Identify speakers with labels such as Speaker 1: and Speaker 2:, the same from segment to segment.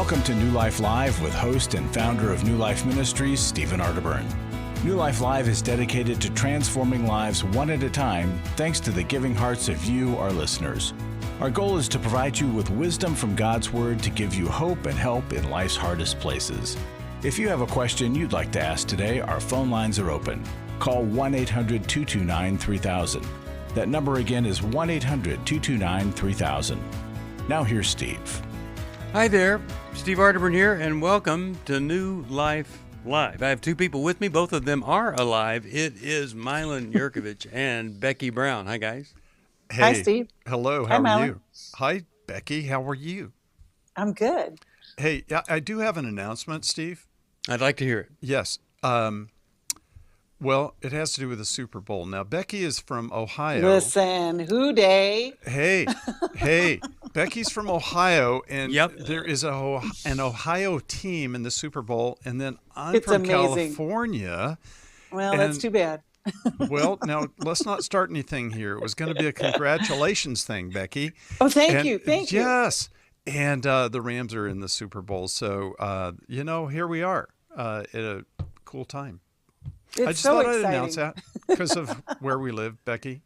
Speaker 1: Welcome to New Life Live with host and founder of New Life Ministries, Stephen Arterburn. New Life Live is dedicated to transforming lives one at a time thanks to the giving hearts of you, our listeners. Our goal is to provide you with wisdom from God's Word to give you hope and help in life's hardest places. If you have a question you'd like to ask today, our phone lines are open. Call 1-800-229-3000. That number again is 1-800-229-3000. Now here's Steve.
Speaker 2: Hi there, Steve Arterburn here, and welcome to New Life Live. I have two people with me. Both of them are alive. It is Mylan Yurkovich and Becky Brown. Hi, guys.
Speaker 3: Hey.
Speaker 4: Hi, Steve.
Speaker 3: Hello.
Speaker 4: Hi,
Speaker 3: How are
Speaker 4: Mylan.
Speaker 3: you? Hi, Becky. How are you?
Speaker 4: I'm good.
Speaker 3: Hey, I do have an announcement, Steve.
Speaker 2: I'd like to hear it.
Speaker 3: Yes. Well, it has to do with the Super Bowl. Now, Becky is from Ohio.
Speaker 4: Listen, who day?
Speaker 3: Hey, Becky's from Ohio, and
Speaker 2: Yep.
Speaker 3: there is an Ohio team in the Super Bowl, and then I'm
Speaker 4: It's
Speaker 3: from
Speaker 4: amazing.
Speaker 3: California.
Speaker 4: Well, that's
Speaker 3: And-
Speaker 4: too bad.
Speaker 3: Well, now, let's not start anything here. It was going to be a congratulations thing, Becky.
Speaker 4: Oh, thank
Speaker 3: And-
Speaker 4: you. Thank you.
Speaker 3: Yes. And the Rams are in the Super Bowl. So, here we are at a cool time.
Speaker 4: It's
Speaker 3: I just
Speaker 4: so
Speaker 3: thought
Speaker 4: exciting.
Speaker 3: I'd announce that because of where we live, Becky.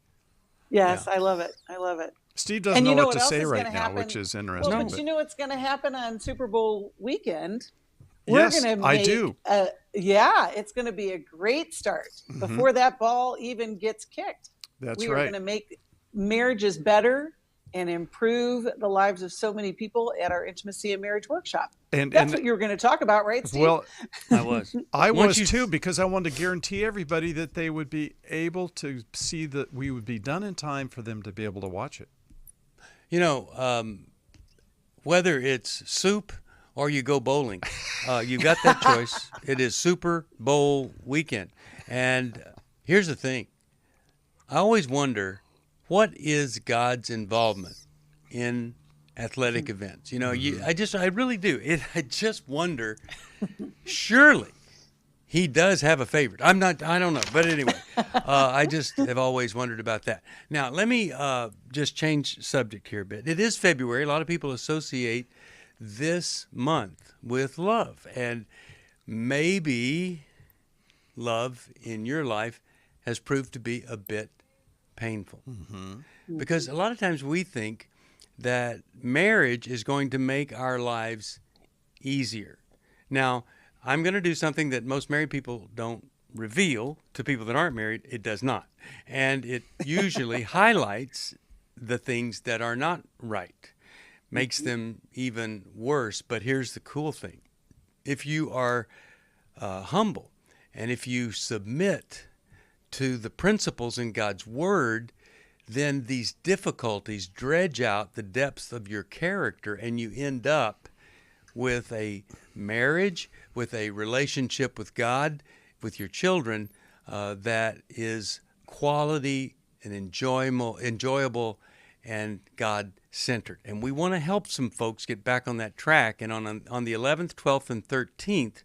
Speaker 4: Yes, I love it. I love it.
Speaker 3: Steve doesn't
Speaker 4: And
Speaker 3: know
Speaker 4: you know
Speaker 3: what to
Speaker 4: what else
Speaker 3: say
Speaker 4: is
Speaker 3: right
Speaker 4: gonna
Speaker 3: now,
Speaker 4: happen?
Speaker 3: which is interesting.
Speaker 4: Well, but you know what's going to happen on Super Bowl weekend?
Speaker 3: Yes,
Speaker 4: We're going to
Speaker 3: I
Speaker 4: make
Speaker 3: do.
Speaker 4: it's going to be a great start before that ball even gets kicked.
Speaker 3: That's
Speaker 4: we are
Speaker 3: right.
Speaker 4: going to make marriages better and improve the lives of so many people at our Intimacy and Marriage Workshop. That's what you were going to talk about, right, Steve?
Speaker 3: Well,
Speaker 2: I was.
Speaker 3: I
Speaker 2: Once
Speaker 3: was too, because I wanted to guarantee everybody that they would be able to see that we would be done in time for them to be able to watch it.
Speaker 2: You know, whether it's soup or you go bowling, you got that choice. It is Super Bowl weekend. And here's the thing. I always wonder, what is God's involvement in athletic events? You know, I really do. I just wonder, surely he does have a favorite. I don't know. But anyway, I just have always wondered about that. Now, let me just change subject here a bit. It is February. A lot of people associate this month with love. And maybe love in your life has proved to be a bit painful. Because a lot of times we think that marriage is going to make our lives easier. Now, I'm going to do something that most married people don't reveal to people that aren't married. It does not. And it usually highlights the things that are not right, makes them even worse. But here's the cool thing. If you are humble and if you submit to the principles in God's Word, then these difficulties dredge out the depths of your character, and you end up with a marriage, with a relationship with God, with your children, that is quality and enjoyable and God-centered. And we want to help some folks get back on that track. And on the 11th, 12th, and 13th,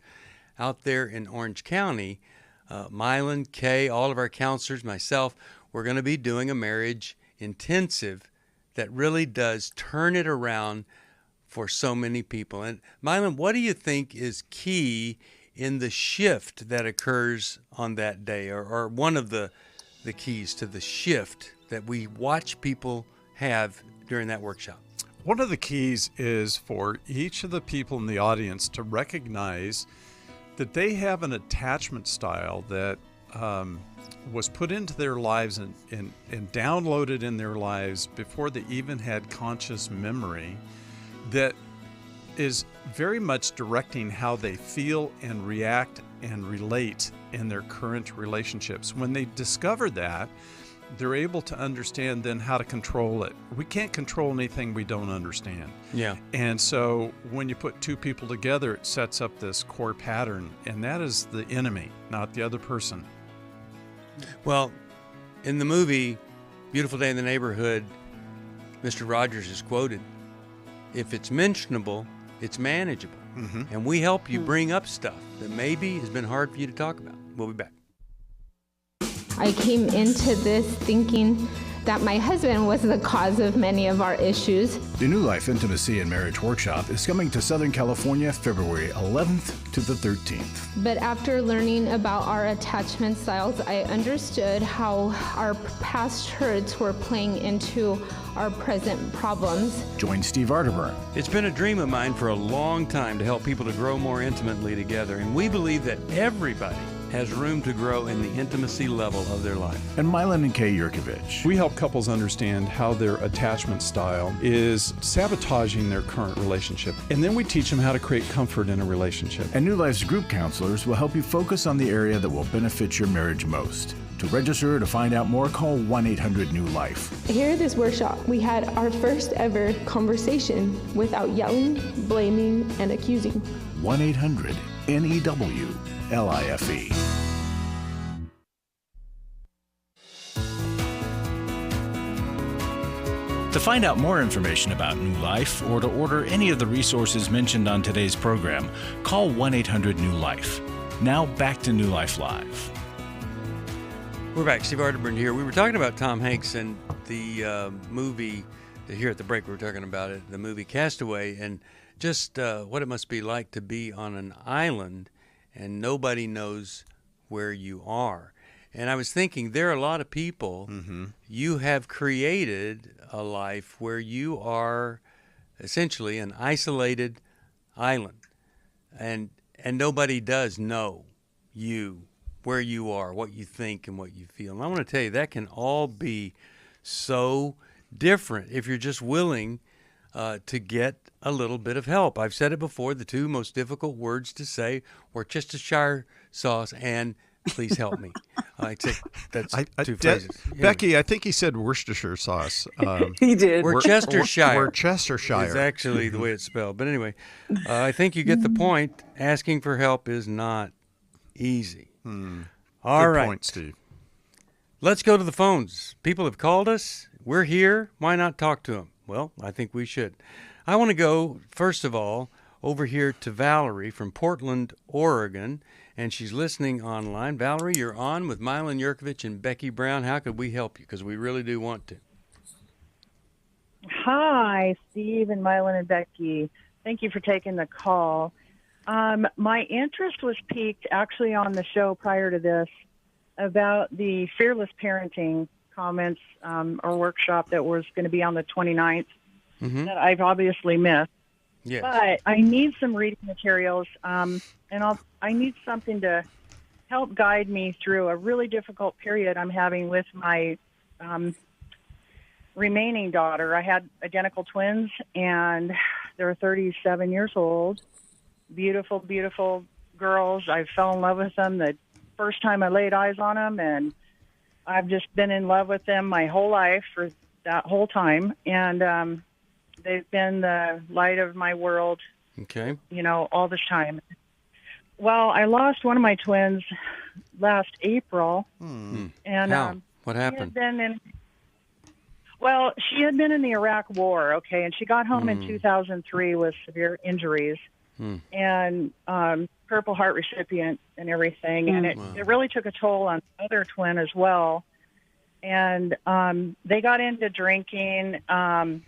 Speaker 2: out there in Orange County, Mylan, Kay, all of our counselors, myself, we're going to be doing a marriage intensive that really does turn it around for so many people. And Mylan, what do you think is key in the shift that occurs on that day, or one of the keys to the shift that we watch people have during that workshop?
Speaker 3: One of the keys is for each of the people in the audience to recognize that they have an attachment style that was put into their lives and downloaded in their lives before they even had conscious memory, that is very much directing how they feel and react and relate in their current relationships. When they discover that, they're able to understand then how to control it. We can't control anything we don't understand.
Speaker 2: Yeah.
Speaker 3: And so when you put two people together, it sets up this core pattern, and that is the enemy, not the other person.
Speaker 2: Well, in the movie Beautiful Day in the Neighborhood, Mr. Rogers is quoted, "If it's mentionable, it's manageable." And we help you bring up stuff that maybe has been hard for you to talk about. We'll be back.
Speaker 5: I came into this thinking that my husband was the cause of many of our issues.
Speaker 1: The New Life Intimacy and Marriage Workshop is coming to Southern California February 11th to the 13th.
Speaker 5: But after learning about our attachment styles, I understood how our past hurts were playing into our present problems.
Speaker 1: Join Steve Arterburn.
Speaker 2: It's been a dream of mine for a long time to help people to grow more intimately together, and we believe that everybody has room to grow in the intimacy level of their life.
Speaker 1: And Mylan and Kay Yurkovich.
Speaker 3: We help couples understand how their attachment style is sabotaging their current relationship. And then we teach them how to create comfort in a relationship.
Speaker 1: And New Life's group counselors will help you focus on the area that will benefit your marriage most. To register or to find out more, call 1-800-NEW-LIFE.
Speaker 6: Here at this workshop, we had our first ever conversation without yelling, blaming, and accusing.
Speaker 1: 1-800-NEW-LIFE. To find out more information about New Life or to order any of the resources mentioned on today's program, call 1-800-NEW-LIFE. Now back to New Life Live.
Speaker 2: We're back. Steve Arterburn here. We were talking about Tom Hanks and the movie, here at the break we were talking about it, the movie Castaway, and just what it must be like to be on an island and nobody knows where you are. And I was thinking, there are a lot of people, you have created a life where you are essentially an isolated island, and nobody does know you, where you are, what you think, and what you feel. And I want to tell you, that can all be so different if you're just willing to get a little bit of help. I've said it before, the two most difficult words to say were Worcestershire sauce and please help me. Except that's two phrases.
Speaker 3: Becky, I think he said Worcestershire sauce.
Speaker 4: He did.
Speaker 2: Worcestershire.
Speaker 3: Worcestershire
Speaker 2: is actually the way it's spelled. But anyway, I think you get the point. Asking for help is not easy. All
Speaker 3: Good
Speaker 2: right.
Speaker 3: point, Steve.
Speaker 2: Let's go to the phones. People have called us. We're here. Why not talk to them? Well, I think we should. I want to go, first of all, over here to Valerie from Portland, Oregon, and she's listening online. Valerie, you're on with Mylan Yurkovich and Becky Brown. How could we help you? Because we really do want to.
Speaker 7: Hi, Steve and Mylan and Becky. Thank you for taking the call. My interest was piqued actually on the show prior to this about the fearless parenting comments or workshop that was going to be on the 29th that I've obviously missed.
Speaker 2: Yes.
Speaker 7: But I need some reading materials, and I need something to help guide me through a really difficult period I'm having with my remaining daughter. I had identical twins, and they're 37 years old. Beautiful, beautiful girls. I fell in love with them the first time I laid eyes on them, and I've just been in love with them my whole life for that whole time. And they've been the light of my world,
Speaker 2: Okay.
Speaker 7: you know, all this time. Well, I lost one of my twins last April. And
Speaker 2: How? What happened?
Speaker 7: She had been in the Iraq War, okay, and she got home in 2003 with severe injuries and Purple Heart recipient and everything. And it really took a toll on the other twin as well. And they got into drinking, and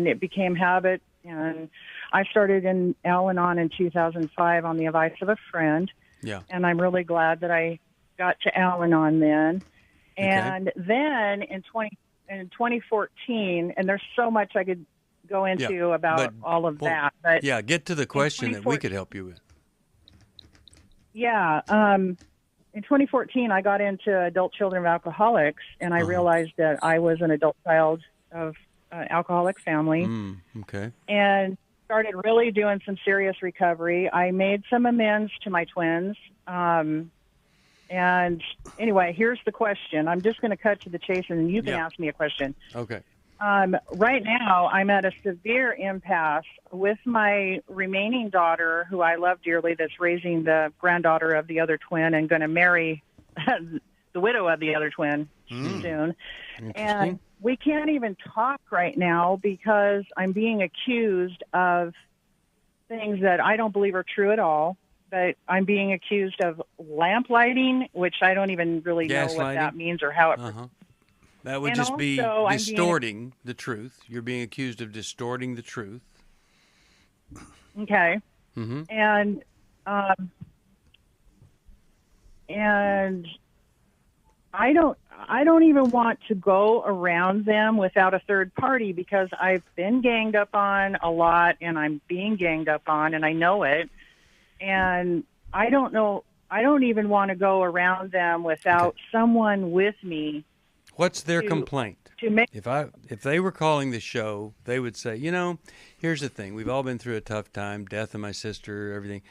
Speaker 7: it became habit. And I started in Al-Anon in 2005 on the advice of a friend.
Speaker 2: Yeah.
Speaker 7: And I'm really glad that I got to Al-Anon then. And then in 2014, and there's so much I could go into about all of that. But
Speaker 2: yeah, get to the question that we could help you with.
Speaker 7: Yeah. In 2014, I got into adult children of alcoholics, and I realized that I was an adult child of alcoholic family.
Speaker 2: Okay.
Speaker 7: And started really doing some serious recovery. I made some amends to my twins. And anyway, here's the question. I'm just going to cut to the chase, and you can ask me a question.
Speaker 2: Okay.
Speaker 7: Right now, I'm at a severe impasse with my remaining daughter, who I love dearly, that's raising the granddaughter of the other twin and going to marry the widow of the other twin soon. And we can't even talk right now because I'm being accused of things that I don't believe are true at all. But I'm being accused of lamplighting, which I don't even really know what that means or how it
Speaker 2: That would
Speaker 7: And
Speaker 2: just be
Speaker 7: also,
Speaker 2: distorting the truth. You're being accused of distorting the truth.
Speaker 7: Okay.
Speaker 2: Mm-hmm.
Speaker 7: And I don't even want to go around them without a third party, because I've been ganged up on a lot, and I'm being ganged up on, and I know it. And I don't even want to go around them without someone with me.
Speaker 2: What's their complaint? If they were calling the show, they would say, here's the thing. We've all been through a tough time, death of my sister, everything.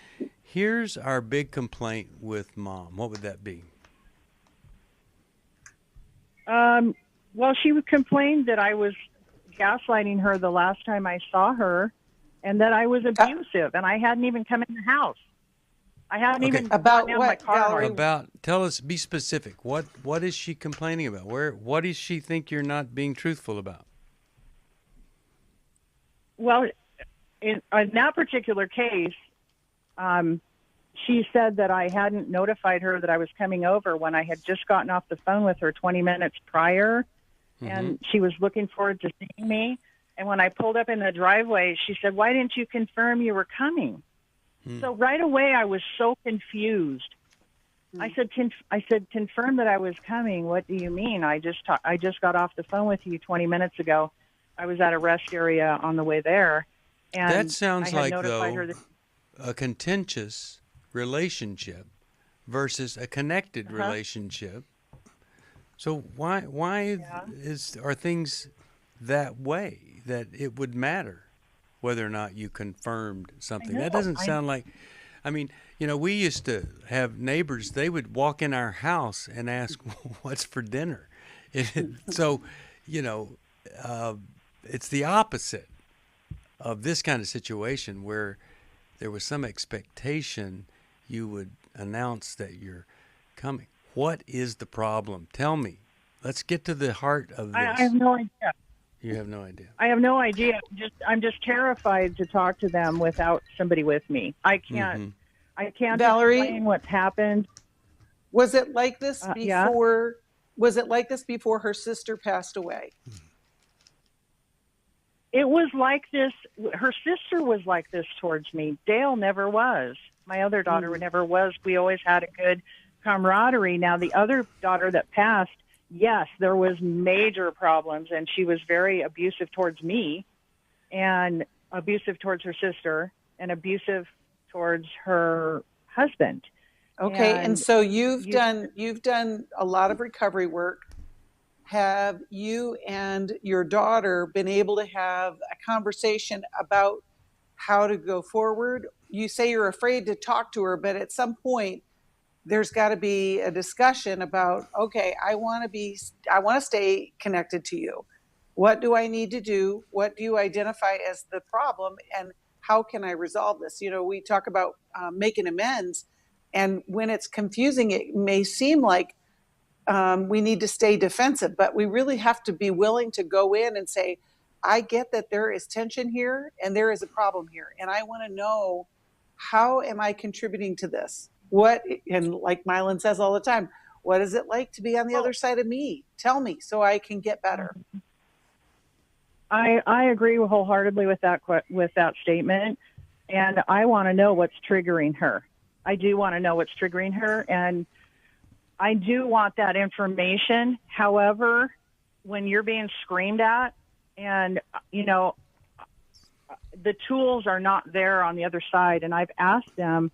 Speaker 2: Here's our big complaint with Mom. What would that be?
Speaker 7: Well, she complained that I was gaslighting her the last time I saw her, and that I was abusive, and I hadn't even come in the house. I haven't even
Speaker 4: about
Speaker 7: down
Speaker 4: what,
Speaker 7: my car.
Speaker 4: Valerie?
Speaker 2: Tell us, be specific. What is she complaining about? What does she think you're not being truthful about?
Speaker 7: Well, in that particular case, she said that I hadn't notified her that I was coming over when I had just gotten off the phone with her 20 minutes prior, and she was looking forward to seeing me. And when I pulled up in the driveway, she said, "Why didn't you confirm you were coming?" So right away, I was so confused. I said, "Confirm that I was coming. What do you mean? I just got off the phone with you 20 minutes ago. I was at a rest area on the way there." And
Speaker 2: that sounds
Speaker 7: I had
Speaker 2: like,
Speaker 7: notified
Speaker 2: though,
Speaker 7: her that
Speaker 2: a contentious relationship versus a connected relationship. So why are things that way, that it would matter whether or not you confirmed something? That doesn't sound like, we used to have neighbors, they would walk in our house and ask, what's for dinner? So, it's the opposite of this kind of situation where there was some expectation you would announce that you're coming. What is the problem? Tell me. Let's get to the heart of this.
Speaker 7: I have no idea.
Speaker 2: You have no idea.
Speaker 7: I have no idea. I'm just terrified to talk to them without somebody with me. I can't. I can't
Speaker 4: Valerie,
Speaker 7: explain what's happened.
Speaker 4: Was it like this before?
Speaker 7: Yeah.
Speaker 4: Was it like this before her sister passed away?
Speaker 7: It was like this. Her sister was like this towards me. Dale never was. My other daughter never was. We always had a good camaraderie. Now, the other daughter that passed, yes, there was major problems, and she was very abusive towards me, and abusive towards her sister, and abusive towards her husband.
Speaker 4: Okay, and so you've done a lot of recovery work. Have you and your daughter been able to have a conversation about how to go forward? You say you're afraid to talk to her, but at some point there's got to be a discussion about, okay, I want to stay connected to you. What do I need to do? What do you identify as the problem, and how can I resolve this? We talk about making amends, and when it's confusing, it may seem like we need to stay defensive, but we really have to be willing to go in and say, I get that there is tension here and there is a problem here, and I want to know, how am I contributing to this? And like Mylan says all the time, what is it like to be on the other side of me? Tell me so I can get better.
Speaker 7: I agree wholeheartedly with that statement, and I want to know what's triggering her. I do want to know what's triggering her, and I do want that information. However, when you're being screamed at, and the tools are not there on the other side, and I've asked them,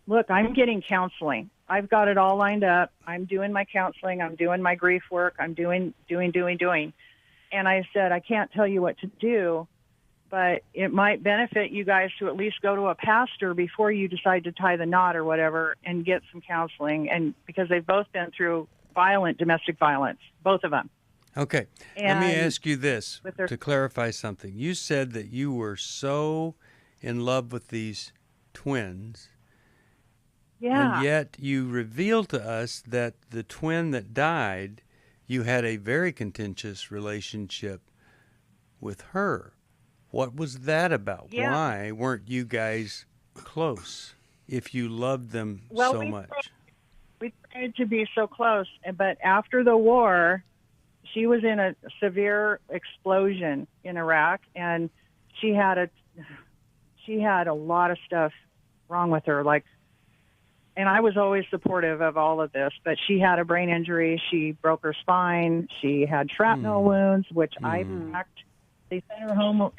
Speaker 7: look, I'm getting counseling. I've got it all lined up. I'm doing my counseling. I'm doing my grief work. I'm doing. And I said, I can't tell you what to do, but it might benefit you guys to at least go to a pastor before you decide to tie the knot or whatever and get some counseling. And because they've both been through violent domestic violence, both of them.
Speaker 2: Okay. Let me ask you this to clarify something. You said that you were so in love with these twins.
Speaker 7: Yeah.
Speaker 2: And yet you revealed to us that the twin that died, you had a very contentious relationship with her. What was that about?
Speaker 7: Yeah.
Speaker 2: Why weren't you guys close if you loved them so much?
Speaker 7: We tried to be so close, but after the war, she was in a severe explosion in Iraq, and she had a lot of stuff wrong with her. Like, and I was always supportive of all of this, but she had a brain injury. She broke her spine. She had shrapnel wounds, which I packed. They sent her home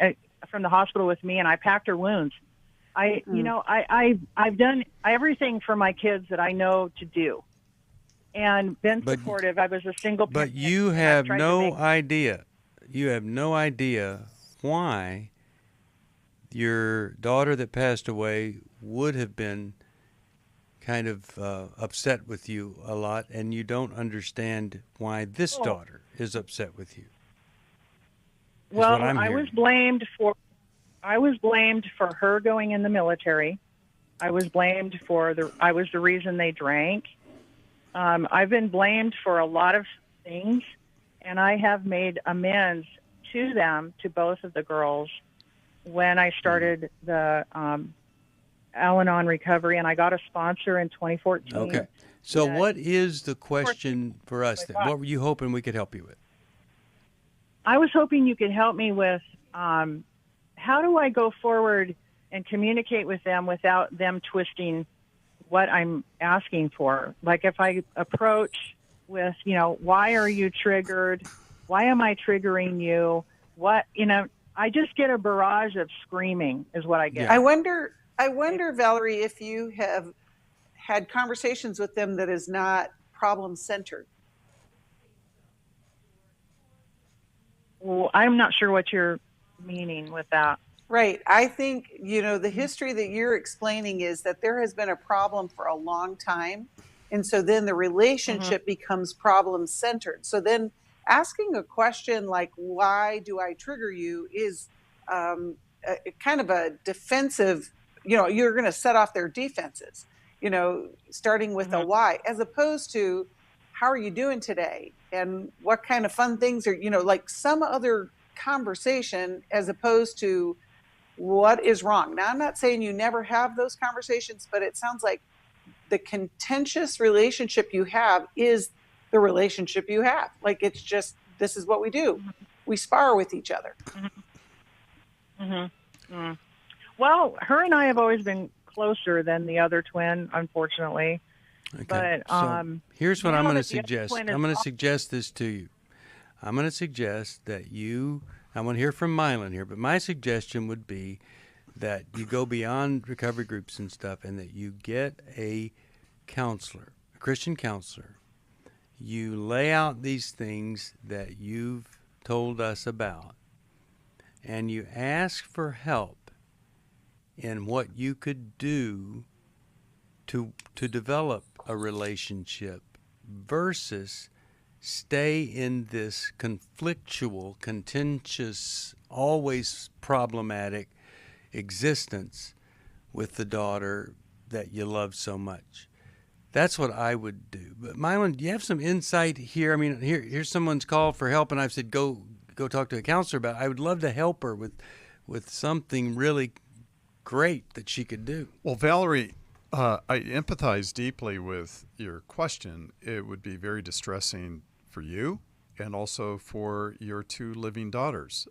Speaker 7: from the hospital with me, and I packed her wounds. I've done everything for my kids that I know to do, and been supportive. I was a single parent.
Speaker 2: But you have no idea. You have no idea why your daughter that passed away would have been kind of upset with you a lot, and you don't understand why this daughter is upset with you.
Speaker 7: Well, I was blamed for her going in the military. I was blamed I was the reason they drank. I've been blamed for a lot of things, and I have made amends to them, to both of the girls, when I started the Al-Anon recovery, and I got a sponsor in 2014.
Speaker 2: Okay. So what is the question for us then? What were you hoping we could help you with?
Speaker 7: I was hoping you could help me with how do I go forward and communicate with them without them twisting what I'm asking for? Like, if I approach with, why are you triggered? Why am I triggering you? I just get a barrage of screaming is what I get.
Speaker 4: Yeah. I wonder, Valerie, if you have had conversations with them that is not problem-centered.
Speaker 7: Well, I'm not sure what you're meaning with that.
Speaker 4: Right. I think, the history that you're explaining is that there has been a problem for a long time. And so then the relationship becomes problem-centered. So then asking a question like, why do I trigger you, is kind of a defensive, you're going to set off their defenses, starting with a why, as opposed to, how are you doing today? And what kind of fun things are, like some other conversation, as opposed to what is wrong. Now, I'm not saying you never have those conversations, but it sounds like the contentious relationship you have is the relationship you have. Like, it's just, this is what we do. We spar with each other.
Speaker 7: Well, her and I have always been closer than the other twin, unfortunately.
Speaker 2: Okay.
Speaker 7: But
Speaker 2: so here's what I'm going to suggest. I'm going to suggest this to you. I'm going to suggest that I want to hear from Mylan here, but my suggestion would be that you go beyond recovery groups and stuff, and that you get a counselor, a Christian counselor. You lay out these things that you've told us about, and you ask for help in what you could do to develop a relationship versus stay in this conflictual, contentious, always problematic existence with the daughter that you love so much. That's what I would do. But Mylan, do you have some insight here? I mean, here's someone's called for help, and I've said go talk to a counselor about it. I would love to help her with something really great that she could do.
Speaker 3: Well, Valerie, I empathize deeply with your question. It would be very distressing for you and also for your two living daughters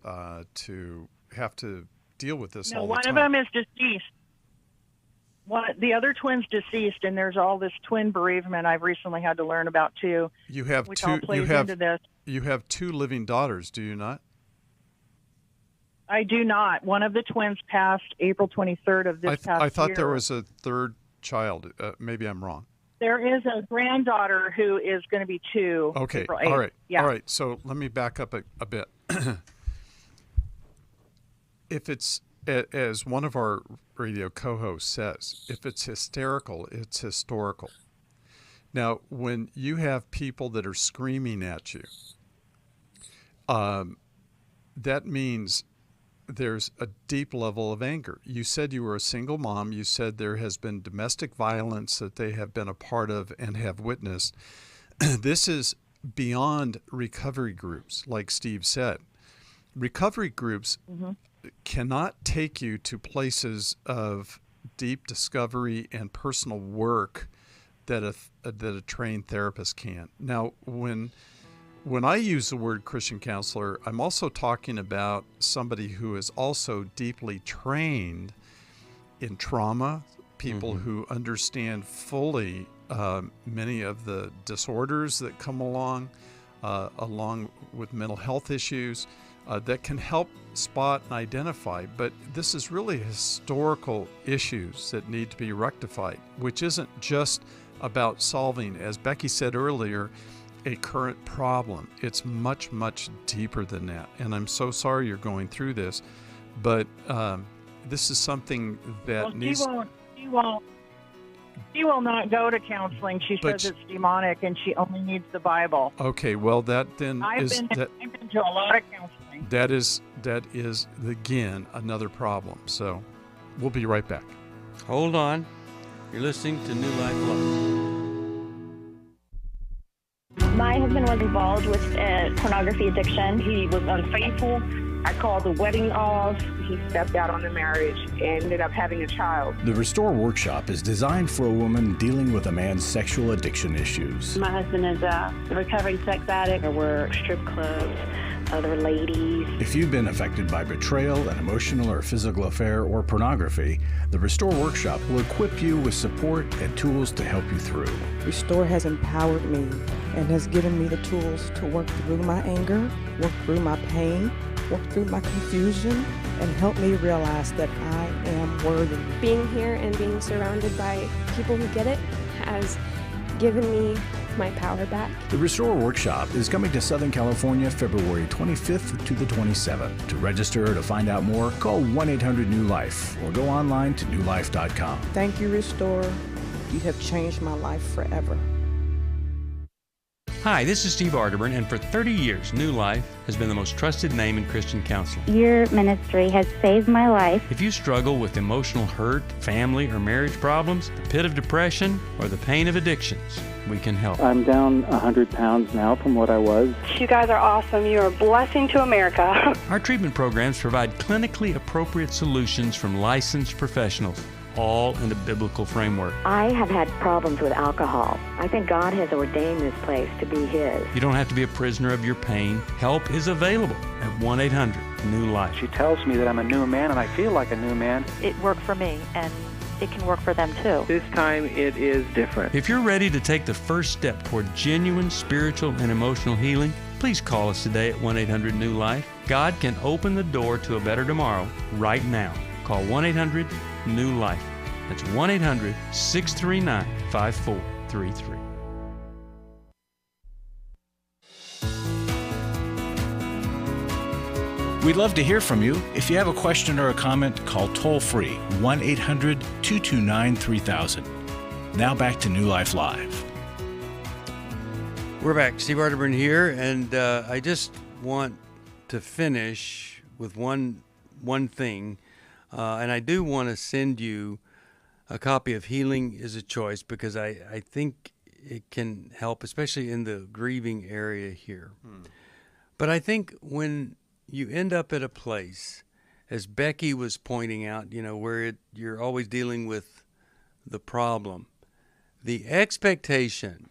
Speaker 3: to have to deal with this all the time.
Speaker 7: One of them is deceased. The other twin's deceased, and there's all this twin bereavement I've recently had to learn about too.
Speaker 3: You have
Speaker 7: which
Speaker 3: two.
Speaker 7: All plays into this.
Speaker 3: You have two living daughters, do you not?
Speaker 7: I do not. One of the twins passed April 23rd of this past year.
Speaker 3: I thought there was a third child. Maybe I'm wrong.
Speaker 7: There is a granddaughter who is going to be 2.
Speaker 3: Okay.
Speaker 7: April 8th.
Speaker 3: All right.
Speaker 7: Yeah.
Speaker 3: All right. So let me back up a bit. If it's, as one of our radio co-hosts says, if it's hysterical, it's historical. Now, when you have people that are screaming at you, that means there's a deep level of anger. You said you were a single mom. You said there has been domestic violence that they have been a part of and have witnessed. This is beyond recovery groups, like Steve said. Recovery groups cannot take you to places of deep discovery and personal work that a trained therapist can. Now, when when I use the word Christian counselor, I'm also talking about somebody who is also deeply trained in trauma, people who understand fully many of the disorders that come along with mental health issues, that can help spot and identify. But this is really historical issues that need to be rectified, which isn't just about solving, as Becky said earlier, a current problem. It's much, much deeper than that. And I'm so sorry you're going through this, but this is something that needs...
Speaker 7: She will not go to counseling. She says it's demonic, and she only needs the Bible.
Speaker 3: Okay, well, that then
Speaker 7: I've been to a lot of counseling.
Speaker 3: That is again another problem. So we'll be right back.
Speaker 2: Hold on. You're listening to New Life Love.
Speaker 8: My husband was involved with pornography addiction.
Speaker 9: He was unfaithful. I called the wedding off. He stepped out on the marriage and ended up having a child.
Speaker 1: The Restore Workshop is designed for a woman dealing with a man's sexual addiction issues.
Speaker 10: My husband is a recovering sex addict. There were strip clubs, other ladies.
Speaker 1: If you've been affected by betrayal, an emotional or physical affair, or pornography, the Restore Workshop will equip you with support and tools to help you through.
Speaker 11: Restore has empowered me and has given me the tools to work through my anger, work through my pain, work through my confusion, and help me realize that I am worthy.
Speaker 6: Being here and being surrounded by people who get it has given me my power back.
Speaker 1: The Restore Workshop is coming to Southern California February 25th to the 27th. To register or to find out more, call 1-800-NEW-LIFE or go online to newlife.com.
Speaker 11: Thank you, Restore. You have changed my life forever.
Speaker 2: Hi, this is Steve Arterburn, and for 30 years, New Life has been the most trusted name in Christian counseling.
Speaker 8: Your ministry has saved my life.
Speaker 2: If you struggle with emotional hurt, family or marriage problems, the pit of depression, or the pain of addictions, we can help.
Speaker 12: I'm down 100 pounds now from what I was.
Speaker 10: You guys are awesome. You're a blessing to America.
Speaker 2: Our treatment programs provide clinically appropriate solutions from licensed professionals, all in a biblical framework.
Speaker 8: I have had problems with alcohol. I think God has ordained this place to be His.
Speaker 2: You don't have to be a prisoner of your pain. Help is available at 1-800-NEW-LIFE.
Speaker 12: She tells me that I'm a new man, and I feel like a new man.
Speaker 13: It worked for me, and it can work for them too.
Speaker 12: This time it is different.
Speaker 2: If you're ready to take the first step toward genuine spiritual and emotional healing, please call us today at 1-800-NEW-LIFE. God can open the door to a better tomorrow right now. Call 1-800-NEW-LIFE. That's 1-800-639-5433.
Speaker 1: We'd love to hear from you. If you have a question or a comment, call toll-free 1-800-229-3000. Now back to New Life Live.
Speaker 2: We're back. Steve Arterburn here, and I just want to finish with one thing. And I do want to send you a copy of Healing is a Choice, because I think it can help, especially in the grieving area here. But I think when you end up at a place, as Becky was pointing out, where you're always dealing with the problem, the expectation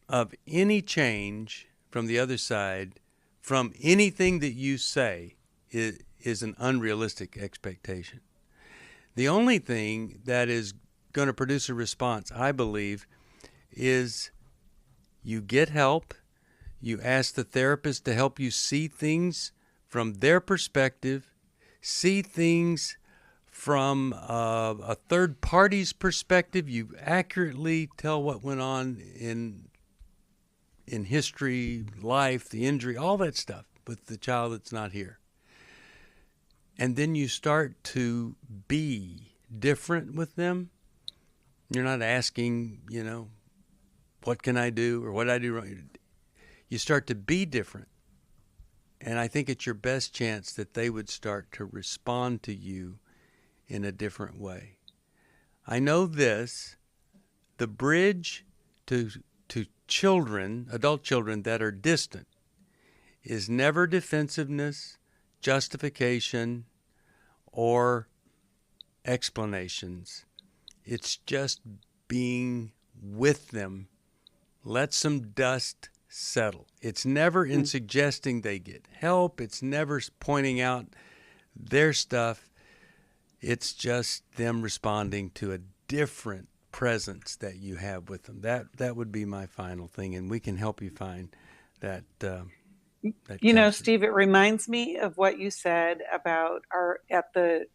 Speaker 2: of any change from the other side, from anything that you say, is an unrealistic expectation. The only thing that is going to produce a response, I believe, is you get help, you ask the therapist to help you see things from their perspective, see things from a third party's perspective. You accurately tell what went on in history, life, the injury, all that stuff with the child that's not here. And then you start to be different with them. You're not asking, what can I do or what I do wrong. You start to be different. And I think it's your best chance that they would start to respond to you in a different way. I know this, the bridge to children, adult children that are distant, is never defensiveness, justification, or explanations. It's just being with them. Let some dust settle. It's never in suggesting they get help. It's never pointing out their stuff. It's just them responding to a different presence that you have with them. That would be my final thing, and we can help you find that.
Speaker 4: You know, Steve, it reminds me of what you said about at the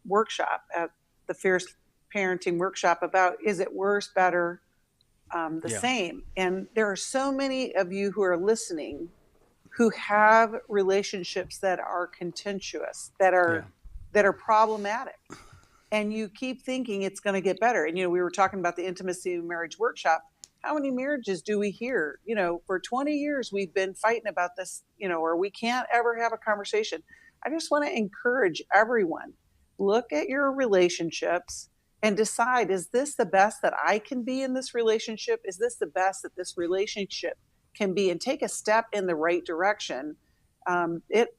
Speaker 4: workshop, at the Fierce Parenting workshop, about is it worse, better, same. And there are so many of you who are listening who have relationships that are contentious, that are problematic. And you keep thinking it's going to get better. And, you know, we were talking about the intimacy marriage workshop. How many marriages do we hear? You know, for 20 years, we've been fighting about this, you know, or we can't ever have a conversation. I just want to encourage everyone, look at your relationships and decide, is this the best that I can be in this relationship? Is this the best that this relationship can be? And take a step in the right direction. It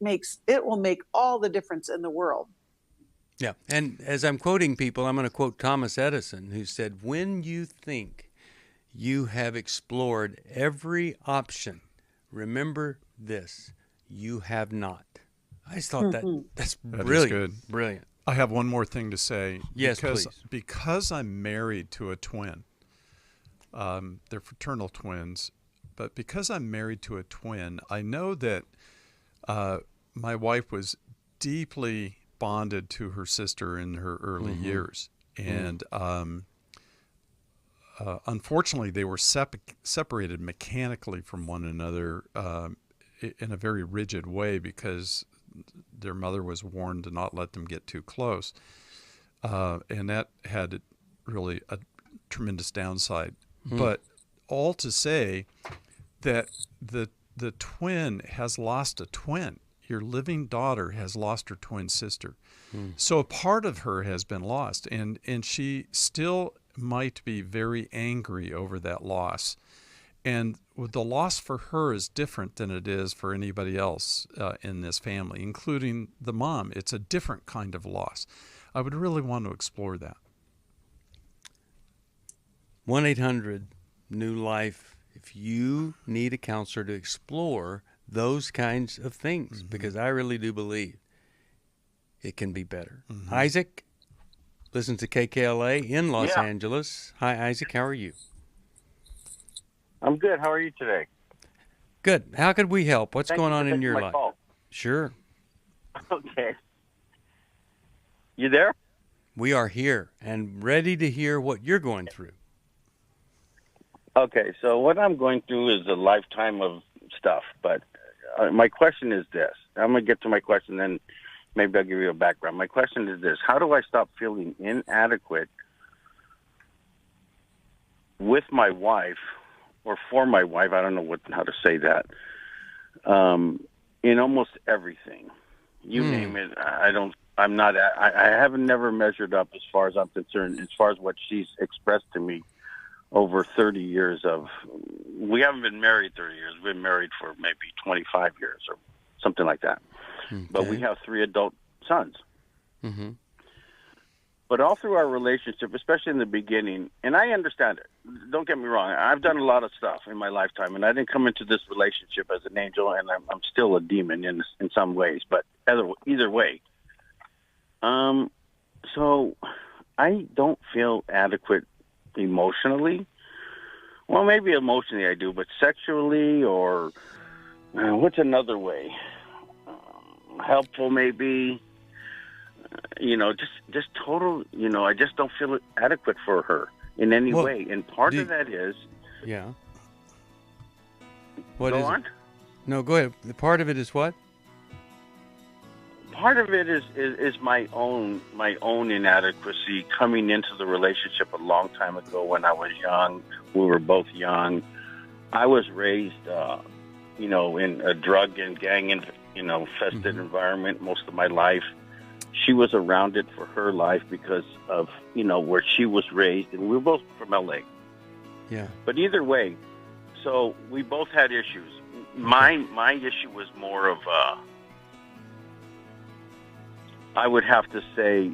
Speaker 4: will make all the difference in the world.
Speaker 2: Yeah. And as I'm quoting people, I'm going to quote Thomas Edison, who said, when you think you have explored every option, remember this, you have not. I just thought that's brilliant.
Speaker 3: Good.
Speaker 2: Brilliant.
Speaker 3: I have one more thing to say.
Speaker 2: Yes, please.
Speaker 3: Because I'm married to a twin, they're fraternal twins, but because I'm married to a twin, I know that my wife was deeply bonded to her sister in her early years. And unfortunately, they were separated mechanically from one another in a very rigid way because their mother was warned to not let them get too close. And that had really a tremendous downside. But all to say that the twin has lost a twin. Your living daughter has lost her twin sister. So a part of her has been lost, and she still might be very angry over that loss. And the loss for her is different than it is for anybody else in this family, including the mom. It's a different kind of loss. I would really want to explore that.
Speaker 2: 1-800-NEW-LIFE if you need a counselor to explore those kinds of things, because I really do believe it can be better. Isaac, listen to KKLA in Los Angeles. Hi, Isaac. How are you?
Speaker 14: I'm good. How are you today?
Speaker 2: Good. How could we help? What's going on in your life?
Speaker 14: Call.
Speaker 2: Sure.
Speaker 14: Okay. You there?
Speaker 2: We are here and ready to hear what you're going through.
Speaker 14: Okay, so what I'm going through is a lifetime of stuff, but my question is this. I'm going to get to my question, then maybe I'll give you a background. My question is this. How do I stop feeling inadequate with my wife or for my wife? I don't know how to say that. In almost everything. You name it. I haven't never measured up as far as I'm concerned, as far as what she's expressed to me over 30 years of, we haven't been married 30 years. We've been married for maybe 25 years or something like that. Okay. But we have 3 adult sons. But all through our relationship, especially in the beginning, and I understand it. Don't get me wrong. I've done a lot of stuff in my lifetime, and I didn't come into this relationship as an angel, and I'm still a demon in some ways. But either way, so I don't feel adequate emotionally. Well, maybe emotionally I do, but sexually, or what's another way? Helpful, maybe. Just total, I just don't feel adequate for her in any way. And part of that is...
Speaker 2: Yeah.
Speaker 14: Go on?
Speaker 2: No, go ahead. The part of it is what?
Speaker 14: Part of it is my own inadequacy coming into the relationship a long time ago when I was young. We were both young. I was raised, in a drug and gang infested environment most of my life. She was around it for her life because of, where she was raised, and we were both from LA.
Speaker 2: Yeah.
Speaker 14: But either way, so we both had issues. My issue was more of, I would have to say,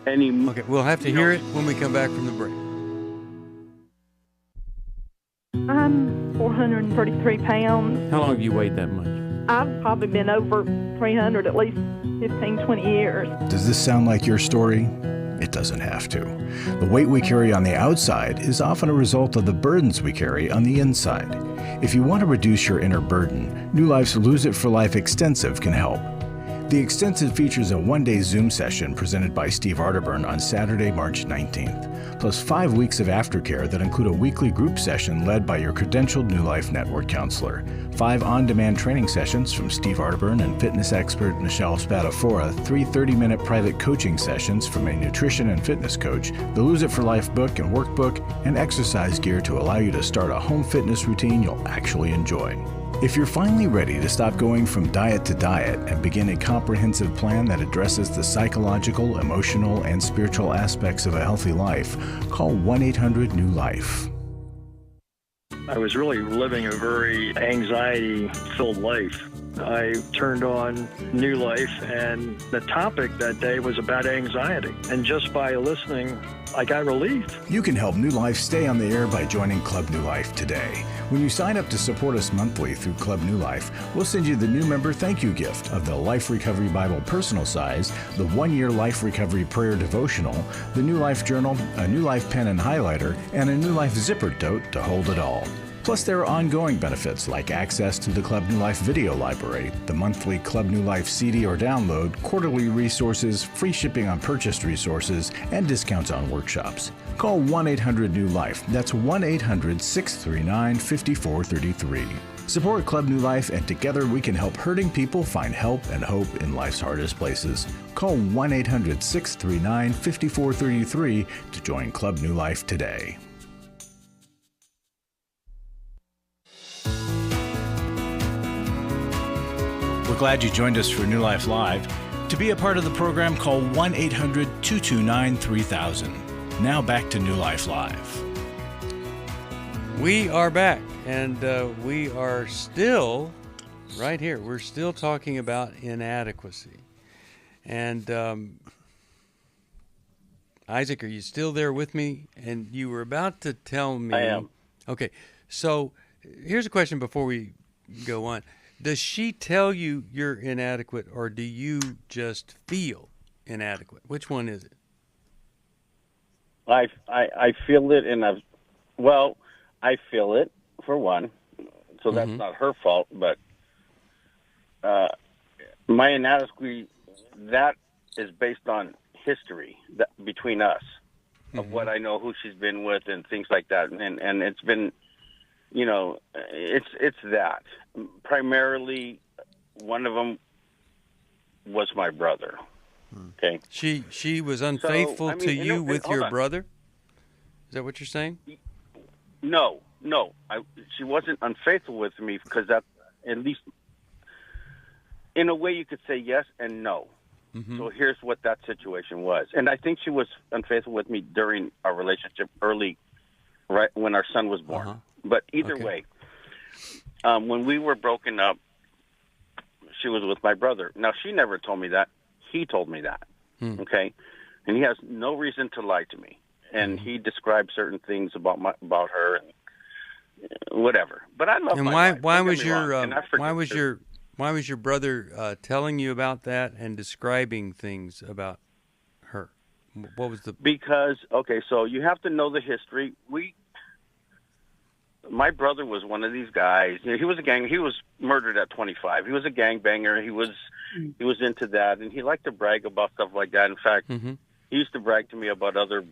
Speaker 2: Okay, we'll have to hear it when we come back from the break.
Speaker 15: I'm 433 pounds.
Speaker 16: How long have you weighed that much?
Speaker 15: I've probably been over 300 at least 15, 20 years.
Speaker 1: Does this sound like your story? It doesn't have to. The weight we carry on the outside is often a result of the burdens we carry on the inside. If you want to reduce your inner burden, New Life's Lose It for Life Extensive can help. The Extensive features a one-day Zoom session presented by Steve Arterburn on Saturday, March 19th, plus 5 weeks of aftercare that include a weekly group session led by your credentialed New Life Network counselor, 5 on-demand training sessions from Steve Arterburn and fitness expert Michelle Spadafora, 3 30-minute private coaching sessions from a nutrition and fitness coach, the Lose It for Life book and workbook, and exercise gear to allow you to start a home fitness routine you'll actually enjoy. If you're finally ready to stop going from diet to diet and begin a comprehensive plan that addresses the psychological, emotional, and spiritual aspects of a healthy life, call 1-800-NEW-LIFE.
Speaker 17: I was really living a very anxiety-filled life. I turned on New Life, and the topic that day was about anxiety. And just by listening, I got relief.
Speaker 1: You can help New Life stay on the air by joining Club New Life today. When you sign up to support us monthly through Club New Life, we'll send you the new member thank you gift of the Life Recovery Bible personal size, the 1-year Life Recovery Prayer Devotional, the New Life Journal, a New Life pen and highlighter, and a New Life zipper tote to hold it all. Plus, there are ongoing benefits like access to the Club New Life video library, the monthly Club New Life CD or download, quarterly resources, free shipping on purchased resources, and discounts on workshops. Call 1-800-NEW-LIFE. That's 1-800-639-5433. Support Club New Life, and together we can help hurting people find help and hope in life's hardest places. Call 1-800-639-5433 to join Club New Life today. We're glad you joined us for New Life Live. To be a part of the program, call 1-800-229-3000. Now back to New Life Live.
Speaker 2: We are back, and we are still right here. We're still talking about inadequacy. And Isaac, are you still there with me? And you were about to tell me.
Speaker 14: I am.
Speaker 2: Okay, so here's a question before we go on. Does she tell you you're inadequate, or do you just feel inadequate? Which one is it?
Speaker 14: I feel it, and I feel it for one, so that's not her fault. But my inadequacy, that is based on history between us of what I know, who she's been with, and things like that, and it's been. You know, it's that. Primarily, one of them was my brother. Okay.
Speaker 2: She was unfaithful to you with your brother? Is that what you're saying?
Speaker 14: No. She wasn't unfaithful with me, because that, at least, in a way, you could say yes and no. So here's what that situation was. And I think she was unfaithful with me during our relationship early, right when our son was born. But either way, when we were broken up, she was with my brother. Now, she never told me that. He told me that, okay? And he has no reason to lie to me. And he described certain things about her and whatever. But I love my wife.
Speaker 2: Why was your brother telling you about that and describing things about her? What was the...
Speaker 14: Because, okay, so you have to know the history. My brother was one of these guys. You know, he was murdered at 25. He was a gangbanger. He was into that, and he liked to brag about stuff like that. In fact, he used to brag to me about other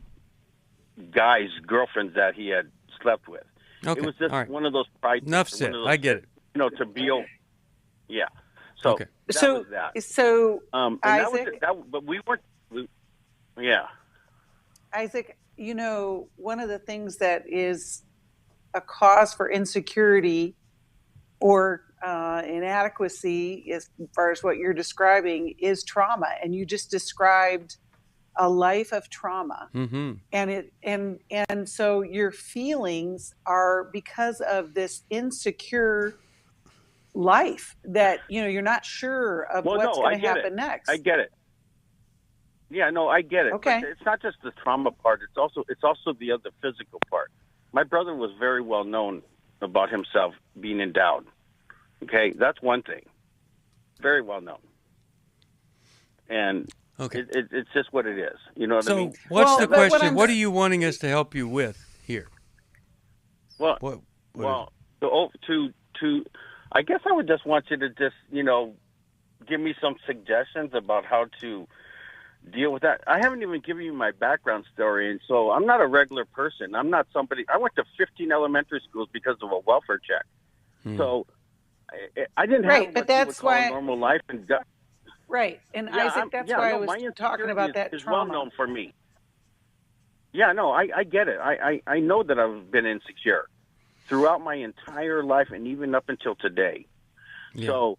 Speaker 14: guys' girlfriends that he had slept with.
Speaker 2: Okay.
Speaker 14: It was just one of those pride.
Speaker 2: Enough said. I get it.
Speaker 14: You know, to be yeah. So
Speaker 2: okay.
Speaker 14: That was that.
Speaker 4: So
Speaker 14: Isaac, but we weren't. Yeah.
Speaker 4: Isaac, you know, one of the things that is a cause for insecurity or inadequacy, as far as what you're describing, is trauma. And you just described a life of trauma. And so your feelings are because of this insecure life that, you know, you're not sure of what's going to happen next.
Speaker 14: I get it. Yeah, no, I get it.
Speaker 4: Okay.
Speaker 14: But it's not just the trauma part. It's also the other physical part. My brother was very well known about himself being endowed. Okay, that's one thing. Very well known. And it's just what it is. You know what I mean?
Speaker 2: So what's the question? What are you wanting us to help you with here?
Speaker 14: Well, I guess I would just want you to just, give me some suggestions about how to deal with that. I haven't even given you my background story, and so I'm not a regular person. I'm not somebody. I went to 15 elementary schools because of a welfare check. So I didn't have what you would call a normal life.
Speaker 4: Right, and Isaac, that's why I was talking about that
Speaker 14: is
Speaker 4: trauma.
Speaker 14: well known for me. Yeah, no, I get it. I know that I've been insecure throughout my entire life and even up until today. Yeah. So,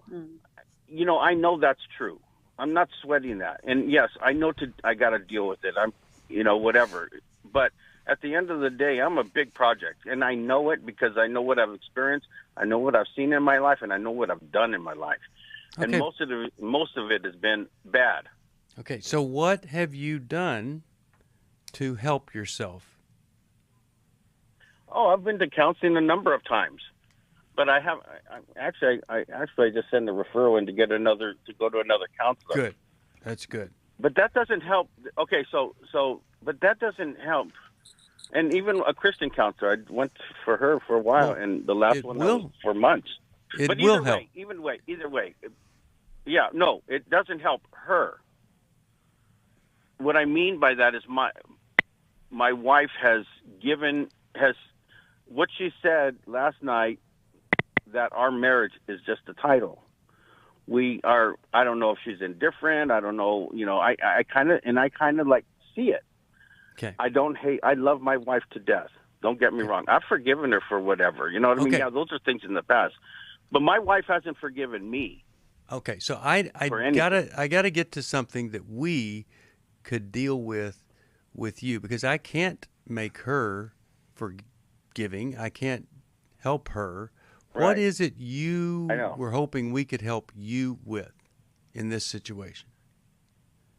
Speaker 14: I know that's true. I'm not sweating that. And yes, I know I got to deal with it. I'm, whatever. But at the end of the day, I'm a big project, and I know it because I know what I've experienced, I know what I've seen in my life, and I know what I've done in my life. And most of it has been bad.
Speaker 2: Okay, so what have you done to help yourself?
Speaker 14: Oh, I've been to counseling a number of times, but I just send a referral in to go to another counselor.
Speaker 2: Good, that's good.
Speaker 14: But that doesn't help. Okay, but that doesn't help. And even a Christian counselor, I went for her for a while, and the last one was for months.
Speaker 2: It will help.
Speaker 14: Either way. Yeah, no, it doesn't help her. What I mean by that is my wife has what she said last night, that our marriage is just a title. I don't know if she's indifferent. I don't know, I kind of like see it.
Speaker 2: Okay.
Speaker 14: I love my wife to death. Don't get me wrong. I've forgiven her for whatever. You know what I mean? Yeah, those are things in the past. But my wife hasn't forgiven me.
Speaker 2: Okay, so I gotta get to something that we could deal with you, because I can't make her forgiving. I can't help her. Right. What is it you were hoping we could help you with in this situation?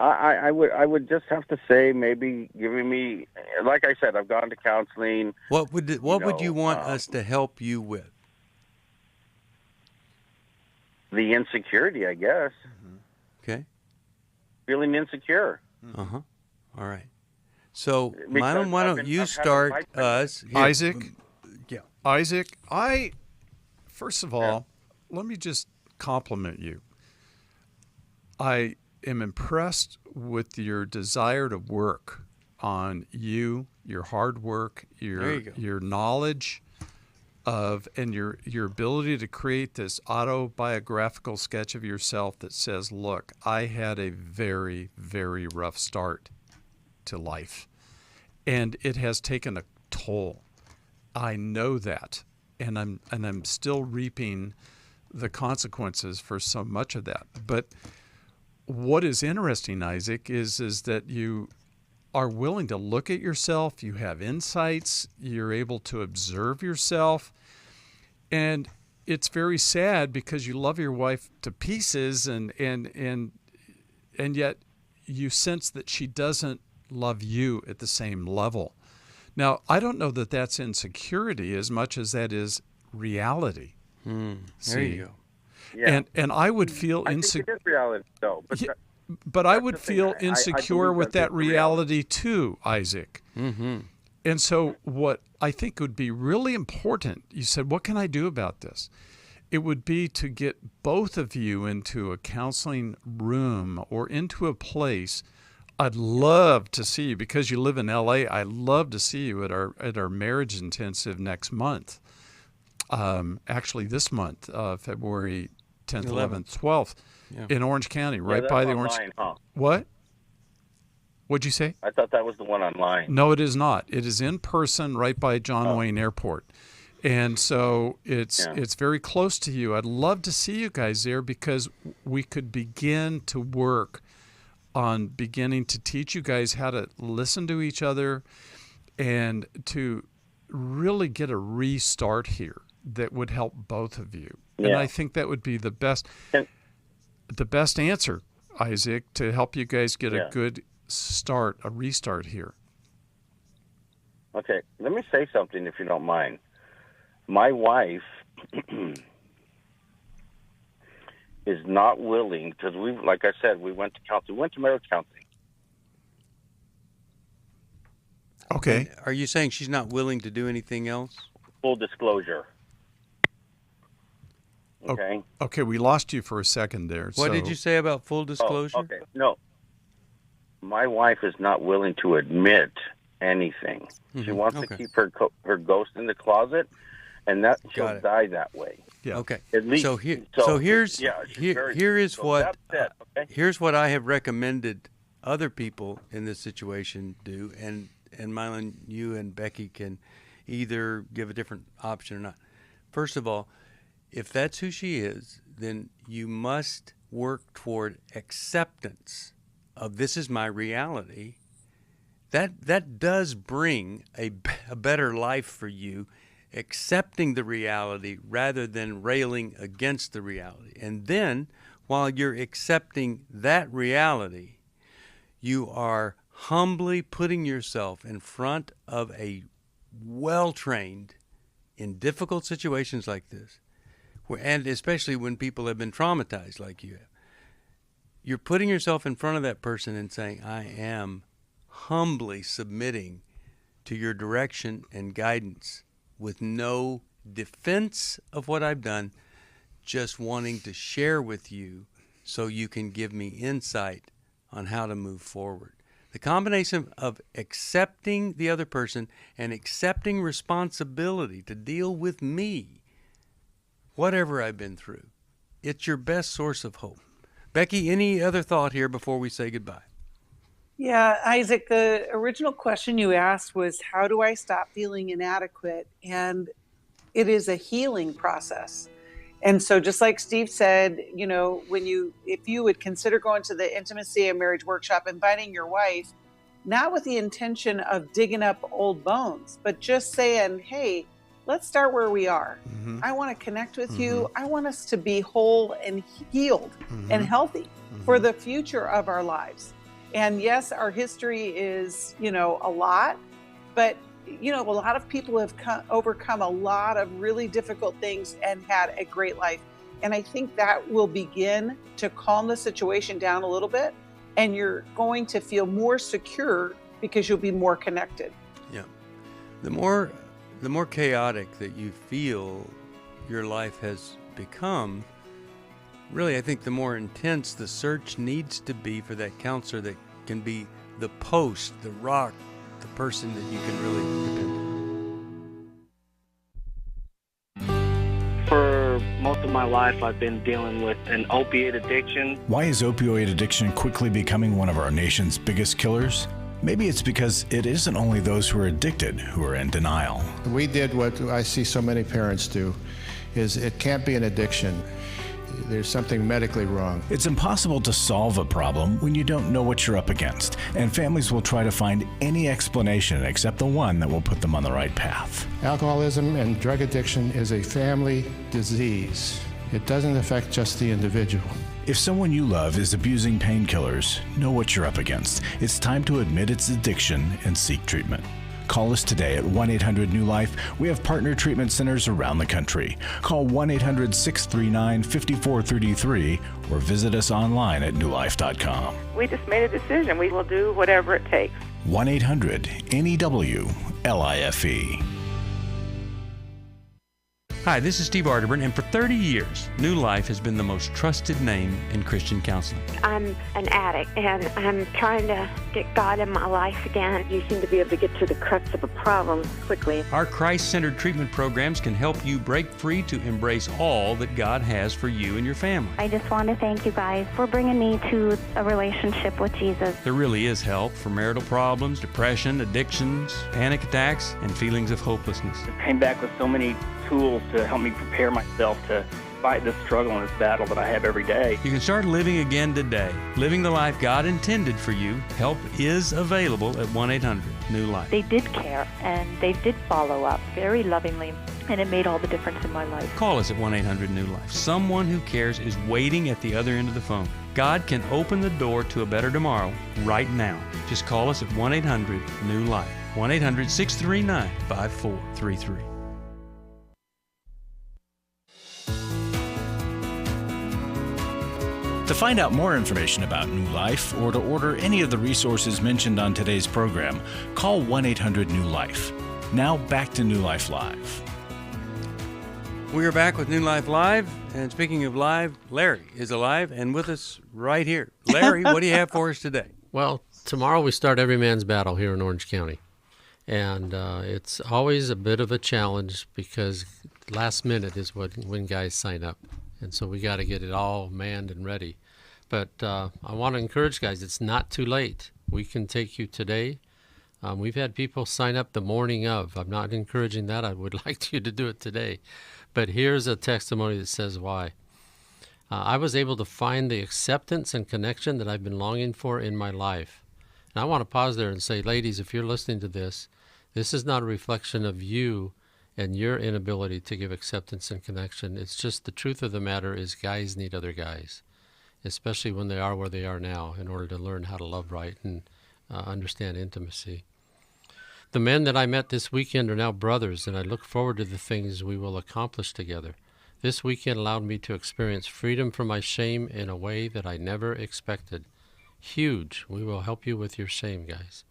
Speaker 14: I would just have to say, maybe giving me, like I said, I've gone to counseling.
Speaker 2: What would you want us to help you with?
Speaker 14: The insecurity, I guess.
Speaker 2: Okay.
Speaker 14: Feeling insecure.
Speaker 2: Uh-huh. All right. So, Mylon, why don't you start us? Here.
Speaker 3: Isaac?
Speaker 2: Yeah.
Speaker 3: Isaac, first of all, let me just compliment you. I am impressed with your desire to work on your hard work, your knowledge of, and your ability to create this autobiographical sketch of yourself that says, look, I had a very, very rough start to life, and it has taken a toll. I know that, and I'm still reaping the consequences for so much of that. But what is interesting, Isaac, is that you are willing to look at yourself, you have insights, you're able to observe yourself, and it's very sad because you love your wife to pieces, and yet you sense that she doesn't love you at the same level. Now, I don't know that that's insecurity as much as that is reality.
Speaker 2: There you go.
Speaker 14: Yeah.
Speaker 3: And I would feel insecure.
Speaker 14: I think it is reality, though.
Speaker 3: But I would feel insecure with that reality too, Isaac.
Speaker 2: Mm-hmm.
Speaker 3: And so what I think would be really important, you said, what can I do about this? It would be to get both of you into a counseling room or into a place. I'd love to see you, because you live in LA. I'd love to see you at our marriage intensive next month. Actually this month, February 10th, 11th, 12th, in Orange County, right by the
Speaker 14: online,
Speaker 3: Orange.
Speaker 14: Huh?
Speaker 3: What? What'd you say?
Speaker 14: I thought that was the one online.
Speaker 3: No, it is not. It is in person, right by John Wayne Airport, and so it's very close to you. I'd love to see you guys there, because we could begin to work on beginning to teach you guys how to listen to each other and to really get a restart here that would help both of you. Yeah. And I think that would be the best answer, Isaac, to help you guys get a good start, a restart here.
Speaker 14: Okay, let me say something if you don't mind. my wife is not willing, because like I said, we went to counseling. We went to marital counseling.
Speaker 3: Okay.
Speaker 2: And are you saying she's not willing to do anything else?
Speaker 14: Full disclosure. Okay.
Speaker 3: Okay, we lost you for a second there.
Speaker 2: What did you say about full disclosure?
Speaker 14: Okay. No. My wife is not willing to admit anything. She wants to keep her ghost in the closet, and that she'll die that way.
Speaker 3: Yeah.
Speaker 2: Okay.
Speaker 14: At least.
Speaker 2: Here's what I have recommended other people in this situation do, and Mylon, you and Becky can either give a different option or not. First of all, if that's who she is, then you must work toward acceptance of this is my reality. That does bring a better life for you, accepting the reality rather than railing against the reality. And then, while you're accepting that reality, you are humbly putting yourself in front of a well-trained, in difficult situations like this, and especially when people have been traumatized like you have, you're putting yourself in front of that person and saying, I am humbly submitting to your direction and guidance with no defense of what I've done, just wanting to share with you so you can give me insight on how to move forward. The combination of accepting the other person and accepting responsibility to deal with me, whatever I've been through, it's your best source of hope. Becky, any other thought here before we say goodbye?
Speaker 4: Yeah, Isaac, the original question you asked was, how do I stop feeling inadequate? And it is a healing process. And so just like Steve said, you know, if you would consider going to the Intimacy and Marriage Workshop, inviting your wife, not with the intention of digging up old bones, but just saying, hey, let's start where we are. Mm-hmm. I want to connect with you. I want us to be whole and healed and healthy for the future of our lives. And yes, our history is, you know, a lot, but you know, a lot of people have overcome a lot of really difficult things and had a great life. And I think that will begin to calm the situation down a little bit, and you're going to feel more secure because you'll be more connected.
Speaker 2: Yeah. The more chaotic that you feel your life has become, really, I think the more intense the search needs to be for that counselor that can be the post, the rock, the person that you can really depend on.
Speaker 12: For most of my life, I've been dealing with an opiate addiction.
Speaker 1: Why is opioid addiction quickly becoming one of our nation's biggest killers? Maybe it's because it isn't only those who are addicted who are in denial.
Speaker 16: We did what I see so many parents do, is it can't be an addiction. There's something medically wrong.
Speaker 1: It's impossible to solve a problem when you don't know what you're up against, and families will try to find any explanation except the one that will put them on the right path.
Speaker 16: Alcoholism and drug addiction is a family disease. It doesn't affect just the individual.
Speaker 1: If someone you love is abusing painkillers, know what you're up against. It's time to admit it's addiction and seek treatment. Call us today at 1-800-NEW-LIFE. We have partner treatment centers around the country. Call 1-800-639-5433 or visit us online at newlife.com.
Speaker 18: We just made a decision. We will do whatever it takes.
Speaker 1: 1-800-NEW-LIFE.
Speaker 2: Hi, this is Steve Arterburn, and for 30 years, New Life has been the most trusted name in Christian counseling.
Speaker 8: I'm an addict, and I'm trying to get God in my life again. You seem to be able to get to the crux of a problem quickly.
Speaker 2: Our Christ-centered treatment programs can help you break free to embrace all that God has for you and your family.
Speaker 19: I just want to thank you guys for bringing me to a relationship with Jesus.
Speaker 2: There really is help for marital problems, depression, addictions, panic attacks, and feelings of hopelessness.
Speaker 12: I came back with so many tools to help me prepare myself to fight this struggle and this battle that I have every day.
Speaker 2: You can start living again today, living the life God intended for you. Help is available at 1-800-NEW-LIFE.
Speaker 13: They did care, and they did follow up very lovingly, and it made all the difference in my life.
Speaker 2: Call us at 1-800-NEW-LIFE. Someone who cares is waiting at the other end of the phone. God can open the door to a better tomorrow right now. Just call us at 1-800-NEW-LIFE. 1-800-639-5433.
Speaker 1: To find out more information about New Life or to order any of the resources mentioned on today's program, call 1-800-NEW-LIFE. Now back to New Life Live.
Speaker 2: We are back with New Life Live, and speaking of live, Larry is alive and with us right here. Larry, what do you have for us today?
Speaker 20: Well, tomorrow we start Every Man's Battle here in Orange County, and it's always a bit of a challenge because last minute is when guys sign up, and so we got to get it all manned and ready. But I want to encourage guys, it's not too late. We can take you today. We've had people sign up the morning of. I'm not encouraging that. I would like you to do it today. But here's a testimony that says why. I was able to find the acceptance and connection that I've been longing for in my life. And I want to pause there and say, ladies, if you're listening to this, this is not a reflection of you and your inability to give acceptance and connection. It's just the truth of the matter is guys need other guys, especially when they are where they are now, in order to learn how to love right and understand intimacy. The men that I met this weekend are now brothers, and I look forward to the things we will accomplish together. This weekend allowed me to experience freedom from my shame in a way that I never expected. Huge. We will help you with your shame, guys.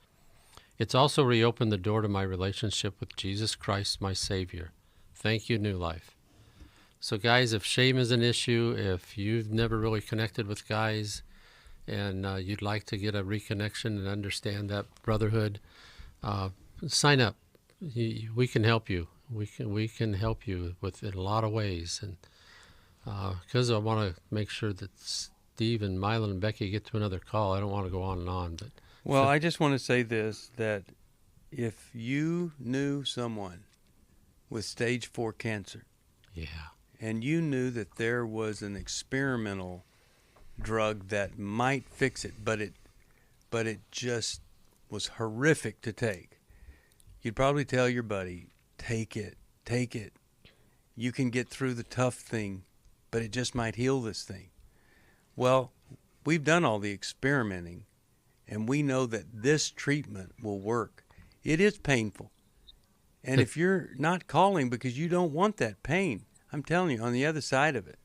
Speaker 20: It's also reopened the door to my relationship with Jesus Christ, my Savior. Thank you, New Life. So, guys, if shame is an issue, if you've never really connected with guys and you'd like to get a reconnection and understand that brotherhood, sign up. We can help you. We can help you with in a lot of ways, and because I want to make sure that Steve and Mylon and Becky get to another call. I don't want to go on and on, but
Speaker 2: well, I just want to say this: that if you knew someone with stage 4 cancer, and you knew that there was an experimental drug that might fix it, but it just was horrific to take, you'd probably tell your buddy, take it. You can get through the tough thing, but it just might heal this thing. Well, we've done all the experimenting, and we know that this treatment will work. It is painful. And if you're not calling because you don't want that pain, I'm telling you, on the other side of it,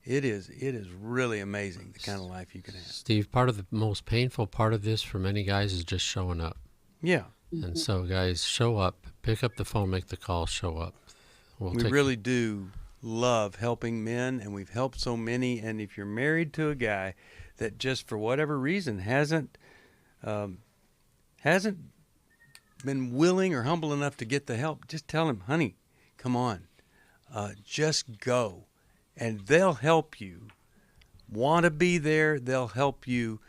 Speaker 2: it is really amazing the kind of life you can have.
Speaker 20: Steve, part of the most painful part of this for many guys is just showing up.
Speaker 2: Yeah.
Speaker 20: And so, guys, show up. Pick up the phone, make the call, show up.
Speaker 2: We really do love helping men, and we've helped so many. And if you're married to a guy that just for whatever reason hasn't been willing or humble enough to get the help, just tell him, honey, come on, just go. And they'll help you want to be there. They'll help you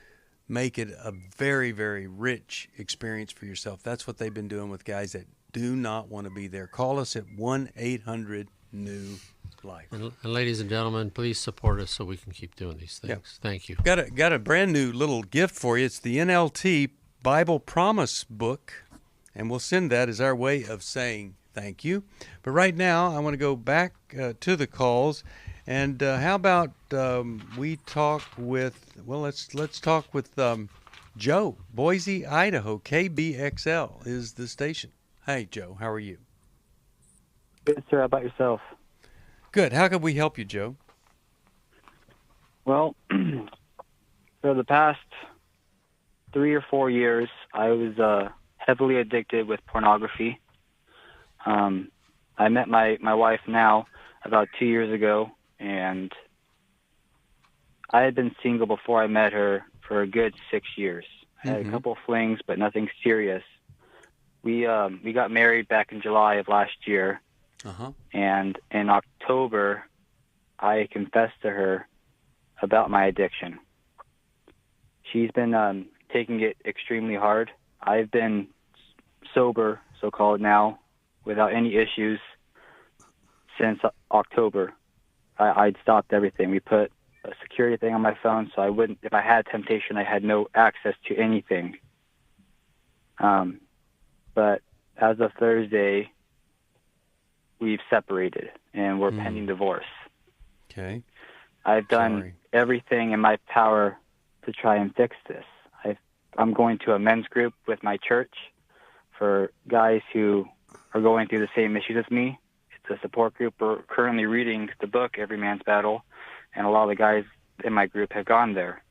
Speaker 2: make it a very, very rich experience for yourself. That's what they've been doing with guys that do not want to be there. Call us at 1-800-NEW-LIFE.
Speaker 20: And ladies and gentlemen, please support us so we can keep doing these things. Yep. Thank you.
Speaker 2: Got a brand new little gift for you. It's the NLT Bible Promise Book, and we'll send that as our way of saying thank you. But right now, I want to go back to the calls. And how about we talk with, well, let's talk with Joe, Boise, Idaho. KBXL is the station. Hey, Joe, how are you?
Speaker 21: Good, sir. How about yourself?
Speaker 2: Good. How can we help you, Joe?
Speaker 21: Well, for the past 3 or 4 years, I was heavily addicted with pornography. I met my wife now about 2 years ago, and I had been single before I met her for a good 6 years. I had a couple of flings, but nothing serious. We got married back in July of last year, and in October, I confessed to her about my addiction. She's been taking it extremely hard. I've been sober, so-called now, without any issues since October. I'd stopped everything. We put a security thing on my phone so I wouldn't, if I had temptation, I had no access to anything. But as of Thursday, we've separated and we're pending divorce.
Speaker 2: Okay.
Speaker 21: I've done everything in my power to try and fix this. I'm going to a men's group with my church for guys who are going through the same issues as me. It's a support group. We're currently reading the book, Every Man's Battle, and a lot of the guys in my group have gone there.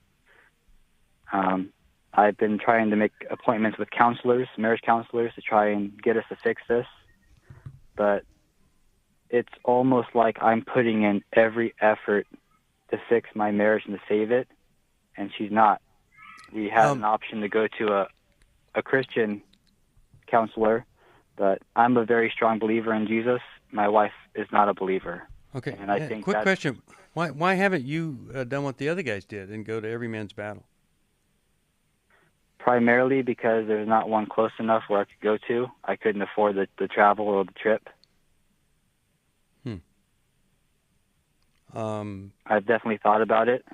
Speaker 21: I've been trying to make appointments with counselors, marriage counselors, to try and get us to fix this. But it's almost like I'm putting in every effort to fix my marriage and to save it, and she's not. We have an option to go to a Christian counselor, but I'm a very strong believer in Jesus. My wife is not a believer.
Speaker 2: Okay.
Speaker 21: And I think
Speaker 2: quick question. Why haven't you done what the other guys did and go to every man's battle?
Speaker 21: Primarily because there's not one close enough where I could go to. I couldn't afford the travel or the trip. I've definitely thought about it,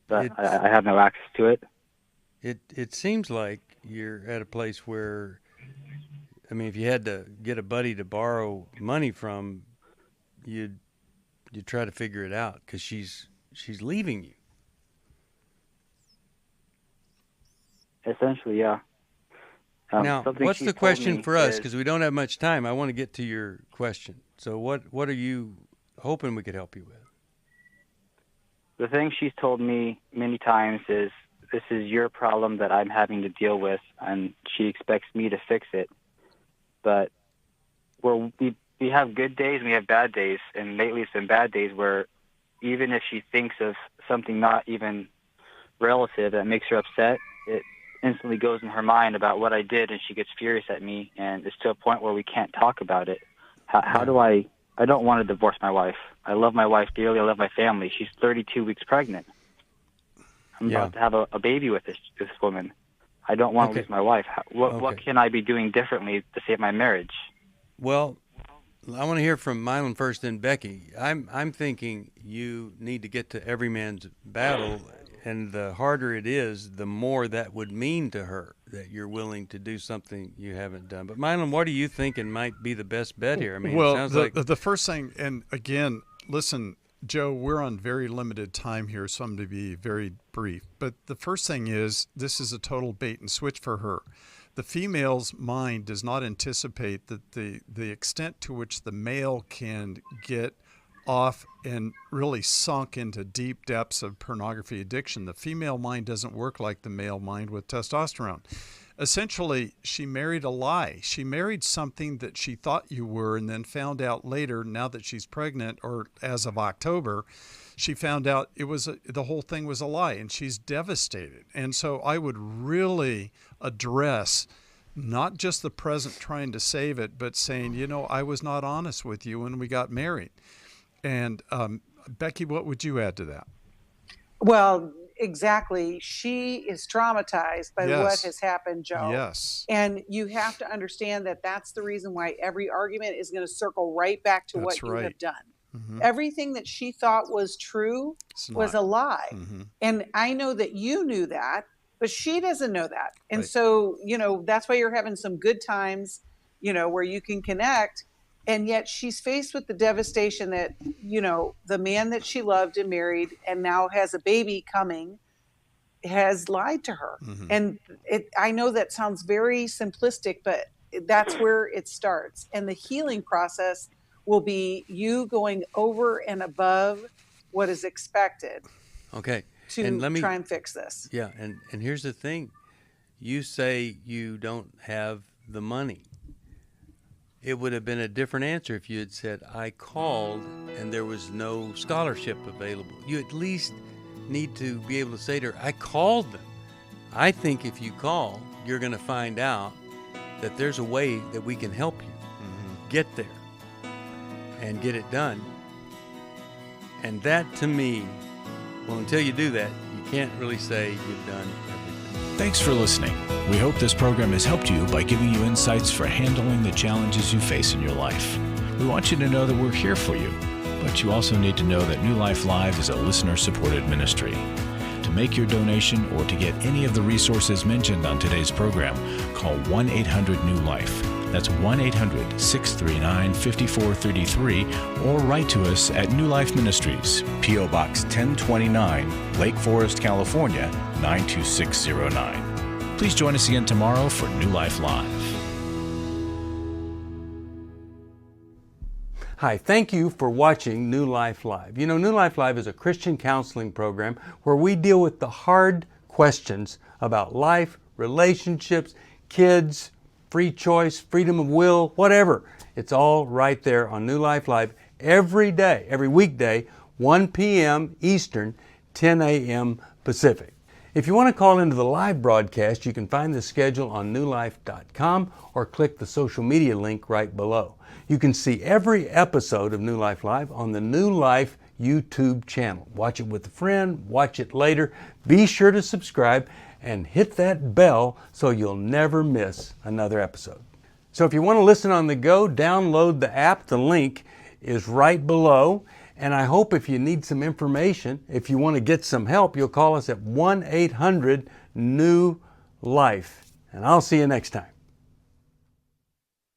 Speaker 21: but I have no access to it.
Speaker 2: It seems like you're at a place where, I mean, if you had to get a buddy to borrow money from, you'd try to figure it out because she's leaving you.
Speaker 21: Essentially, yeah.
Speaker 2: Now, what's the question for us? Because we don't have much time. I want to get to your question. So what are you hoping we could help you with?
Speaker 21: The thing she's told me many times is, this is your problem that I'm having to deal with, and she expects me to fix it. But we have good days and we have bad days, and lately it's been bad days where even if she thinks of something not even relative that makes her upset, it instantly goes in her mind about what I did, and she gets furious at me, and it's to a point where we can't talk about it. How do I don't want to divorce my wife. I love my wife dearly. I love my family. She's 32 weeks pregnant. I'm about to have a baby with this woman. I don't want to lose my wife. What can I be doing differently to save my marriage?
Speaker 2: Well, I want to hear from Mylon first, then Becky. I'm thinking you need to get to every man's battle, and the harder it is, the more that would mean to her that you're willing to do something you haven't done. But Mylon, what are you thinking might be the best bet here? I mean,
Speaker 3: well,
Speaker 2: it sounds like
Speaker 3: the first thing, and again, listen, Joe, we're on very limited time here, so I'm going to be very brief. But the first thing is, this is a total bait and switch for her. The female's mind does not anticipate that the extent to which the male can get off and really sunk into deep depths of pornography addiction. The female mind doesn't work like the male mind with testosterone. Essentially, she married a lie. She married something that she thought you were, and then found out later, now that she's pregnant, or as of October, she found out the whole thing was a lie, and she's devastated. And so I would really address not just the present trying to save it, but saying, I was not honest with you when we got married. And Becky, what would you add to that?
Speaker 4: Well, exactly. She is traumatized by what has happened, Joe.
Speaker 3: Yes.
Speaker 4: And you have to understand that that's the reason why every argument is going to circle right back to what you have done. Mm-hmm. Everything that she thought was true was a lie. Mm-hmm. And I know that you knew that, but she doesn't know that. And so, that's why you're having some good times, where you can connect. And yet she's faced with the devastation that, the man that she loved and married and now has a baby coming has lied to her. Mm-hmm. And I know that sounds very simplistic, but that's where it starts. And the healing process will be you going over and above what is expected.
Speaker 2: Okay.
Speaker 4: To try and fix this.
Speaker 2: Yeah. And here's the thing. You say you don't have the money. It would have been a different answer if you had said, I called and there was no scholarship available. You at least need to be able to say to her, I called them. I think if you call, you're going to find out that there's a way that we can help you get there and get it done. And that, to me, well, until you do that, you can't really say you've done everything.
Speaker 1: Thanks for listening. We hope this program has helped you by giving you insights for handling the challenges you face in your life. We want you to know that we're here for you, but you also need to know that New Life Live is a listener-supported ministry. To make your donation or to get any of the resources mentioned on today's program, call 1-800-NEW-LIFE. That's 1-800-639-5433, or write to us at New Life Ministries, P.O. Box 1029, Lake Forest, California, 92609. Please join us again tomorrow for New Life Live.
Speaker 2: Hi, thank you for watching New Life Live. You know, New Life Live is a Christian counseling program where we deal with the hard questions about life, relationships, kids, free choice, freedom of will, whatever. It's all right there on New Life Live every day, every weekday, 1 p.m. Eastern, 10 a.m. Pacific. If you want to call into the live broadcast, you can find the schedule on newlife.com or click the social media link right below. You can see every episode of New Life Live on the New Life YouTube channel. Watch it with a friend, watch it later. Be sure to subscribe and hit that bell so you'll never miss another episode. So if you want to listen on the go, download the app. The link is right below. And I hope if you need some information, if you want to get some help, you'll call us at 1-800-NEW-LIFE. And I'll see you next time.